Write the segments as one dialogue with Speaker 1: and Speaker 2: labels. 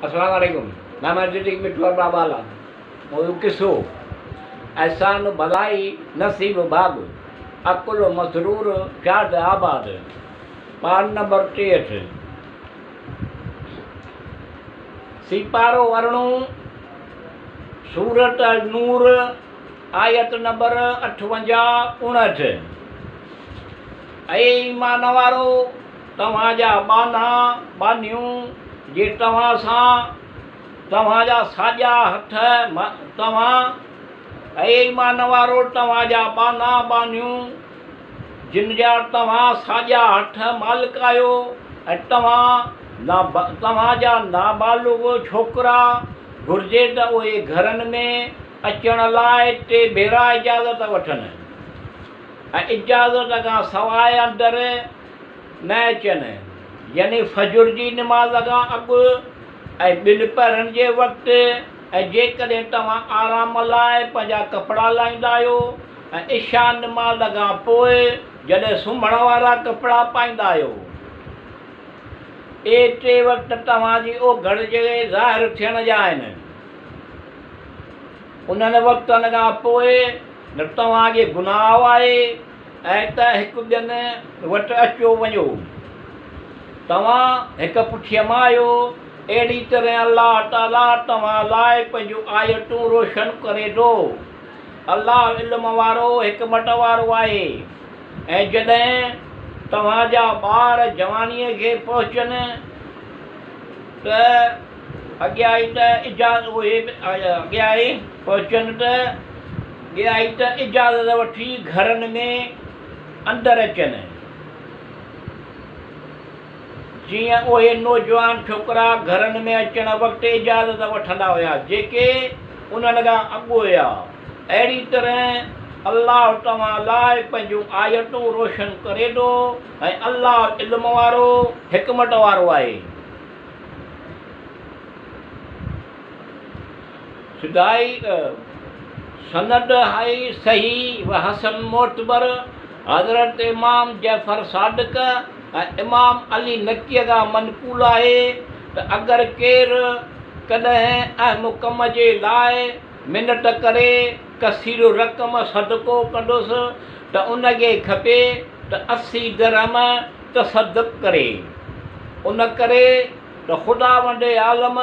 Speaker 1: अस्सलाम वालेकुम। नाम डिस्ट्रिक्ट मिठुआ बाबाला मोयू किस्सो एहसान भलाई नसीब बाग अकुल मसरूर शाद आबाद पार नंबर 63 सिपारो वरणु सूरत नूर आयत नंबर 58-59। ईमान वारो तव्हांजा बाना बानियूं जे तव्हां सां तव्हांजा साॼा हथ तव्हां ईमान वारो तव्हांजा बाना बानियूं जिन जा तव्हां साॼा हथ मालिक आहियो ऐं तव्हांजा नाबालिग छोकिरा घुरिजे त उहे घरनि में अचण लाइ 3 भेरा इजाज़त वठनि ऐं इजाज़त खां सवाइ अंदरि न अचनि, यानी फजुर जी निमाज़ खां अॻु ऐं 2 पहरनि जे वक़्तु। ऐं जेकॾहिं तव्हां आराम लाइ पंहिंजा कपिड़ा लाहींदा आहियो ऐं इशा निमाज़ खां पोइ जॾहिं सुम्हण वारा कपिड़ा पाईंदा आहियो, ए 3 वक़्त तव्हांजी ओघड़ जे ज़ाहिर थियण जा आहिनि। उन्हनि वक़्तनि खां पोइ न तव्हांखे गुनाह आहे ऐं त हिकु ॿियनि वटि अचो वञो। तव्हां हिकु पुठीअ मां आहियो। अहिड़ी तरह अल्लाह ताला तव्हां लाइ पंहिंजूं आयतूं रोशन करे थो। अल्लाह इल्म वारो हिकमत वारो आहे। ऐं जॾहिं तव्हांजा ॿार जवानीअ खे पहुचनि त अॻियां ई त इजाज़त उहे अॻियां ई पहुचनि त ॿिया ई त इजाज़त वठी घरनि में अंदरि अचनि। जीअं उहे नौजवान छोकिरा घरनि में अचण वक़्तु इजाज़त वठंदा हुया जेके उन्हनि खां अॻु हुया, अहिड़ी तरह अल्लाह तव्हां लाइ पंहिंजूं आयतूं रोशन करे थो। ऐं अल्लाह इल्म वारो हिकमत वारो आहे। सिदाई सनद हाई सही व हसन मोतबर हज़रत इमाम जैफर सादिक ऐं इमाम अली नकीअ खां मनक़ूल आहे त अगरि केरु कॾहिं अहम कम जे लाइ मिनत करे कसीर रक़म सदको कंदुसि त उनखे खपे त 80 दिरहम तसदुक़ करे। उन करे त ख़ुदा वंडे आलम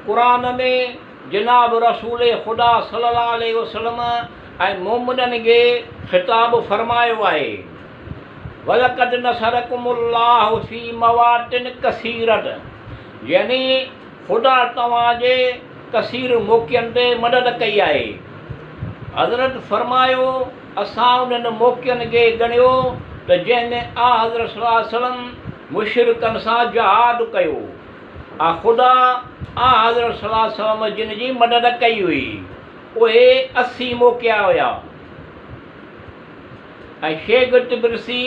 Speaker 1: क़ुरान में जनाब रसूल ख़ुदा सल्लल्लाहु अलैहि वसल्लम ऐं मोमिननि खे ख़िताब फरमायो आहे, वलक़द नसरकुमुल्लाहु फी मवातिन कसीरत, यानी ख़ुदा तव्हांजे कसीर मौक़नि ते मदद कई आहे। हज़रत फरमायो असां उन्हनि मौक़नि खे ॻणियो त जंहिंमें हज़रत सल्लल्लाहु अलैहि वसल्लम मुशरिकनि सां जहाद कयो। ख़ुदा हज़रत सल्लल्लाहु अलैहि वसल्लम जिन जी मदद कई हुई उहे 80 मौक़िया हुया। ऐं शेख तिब्रिसी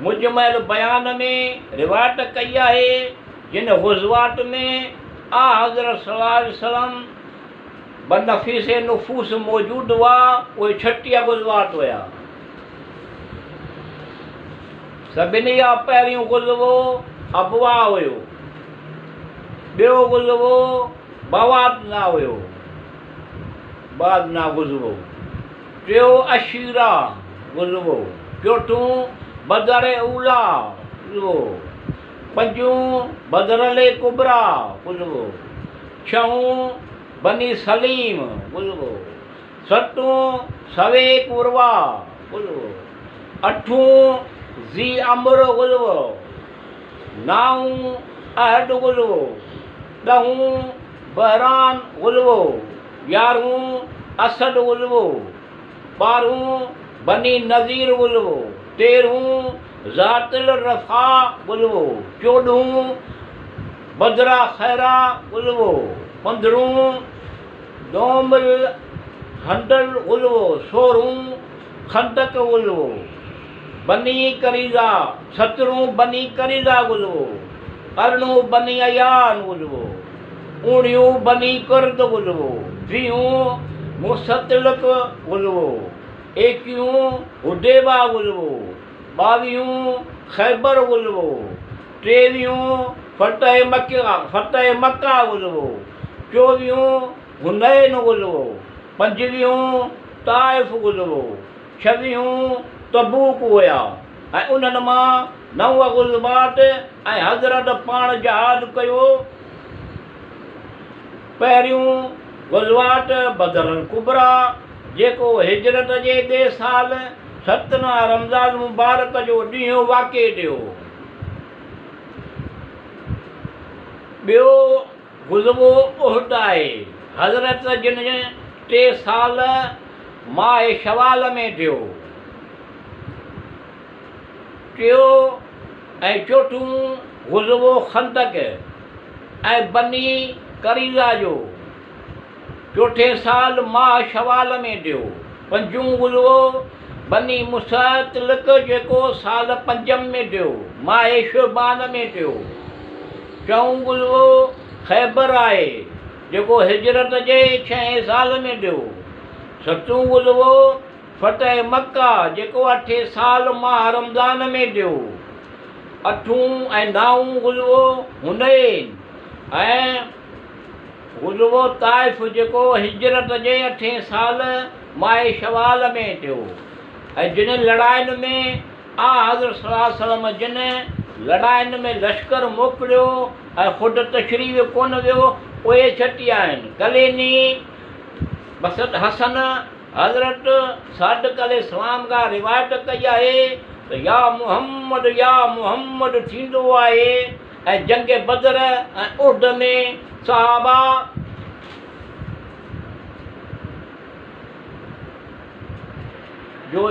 Speaker 1: मुजमल बयान में रिवायत कई आहे जिन गुज़वात में हज़रत सल्लल्लाहु अलैहि वसल्लम बनफ़ीस नुफ़ूस मौजूदु हुआ, उहे 36 गुज़वात हुया। सभिनी खां पहिरियों गुज़वो अबवा हुयो, ॿियो गुज़वो बवादना हुयो, बादना गुज़वो, टियों अशीरा गुज़वो, चोथों बदर उला गुज़वो, 5 बदरले कुबरा गुज़वो, 6 बनी सलीम गुज़वो, 7 सवे कुरवा गुज़वो, 8 ज़ी अमर गुज़वो, 9 अहद गुज़वो, 10 बहरान गुज़वो, 11 असद गुज़वो, 12 बनी नज़ीर गुज़वो, 13 ज़ातिल रफ़ा गुज़वो, 14 बदरा खैरा गुज़वो, 15 दोमिल हंडल गुज़वो, 16 खंदक गुज़वो, बनी करीज़ा, 17 बनी करीज़ा गुज़वो, 18 बनी अयान गुज़वो, 19 बनी कुर्द गुज़वो, 20 मुस्तलिक गुज़वो, 21 हुदेबा गुज़वो, 22 खैबर गुज़वो, 23 फतेह मक्का ॻुल्हो, 24 हुनैन ॻुल्हो, 25 ताइफ़ ॻुल्हो, 26 तबूक हुया ऐं उन्हनि मां 9 ग़ुज़वात ऐं हज़रत पाण जहाद कयो। पहिरियों ग़ुज़वात बदर कुबरा जेको हिजरत जे ॿिए साल 17 रमज़ान मुबारक जो ॾींहुं वाक़े ॾियो। ॿियो ग़ुज़वो उहद आहे, हज़रत जिन 3 साल माह शवाल में थियो। टियों ऐं चोथों ग़ुज़वो खंदक ऐं बनी करीज़ा जो 4 साल माह शवाल में थियो। 5 ग़ुज़वो बनी मुस्तलिक जेको साल 5 में थियो, माह शुबान में थियो। 4 ग़ुज़वो ख़ैबर आहे जेको हिजरत जे 6 साल में थियो। 7 ग़ुज़वो फतेह मक्का जेको 8 साल माह रमज़ान में थियो। 8 ऐं 9 ग़ुज़वो हुनैन ऐं ग़ुज़वो ताइफ़ जेको हिजरत जे 8 साल माह शवाल में थियो। ऐं जिन लड़ाइनि में हज़रत सल्लल्लाहु अलैहि वसल्लम जिन लड़ाइनि में लश्कर मोकिलियो ऐं ख़ुदि तशरीफ़ कोन वियो उहे छटिया आहिनि। कलेनी मसद हसन हज़रत सादिक़ अलैहिस्सलाम खां रिवायत कई आहे त या मुहम्मद थींदो आहे। ऐं जंग बदर ऐं उहद में सहाबा जो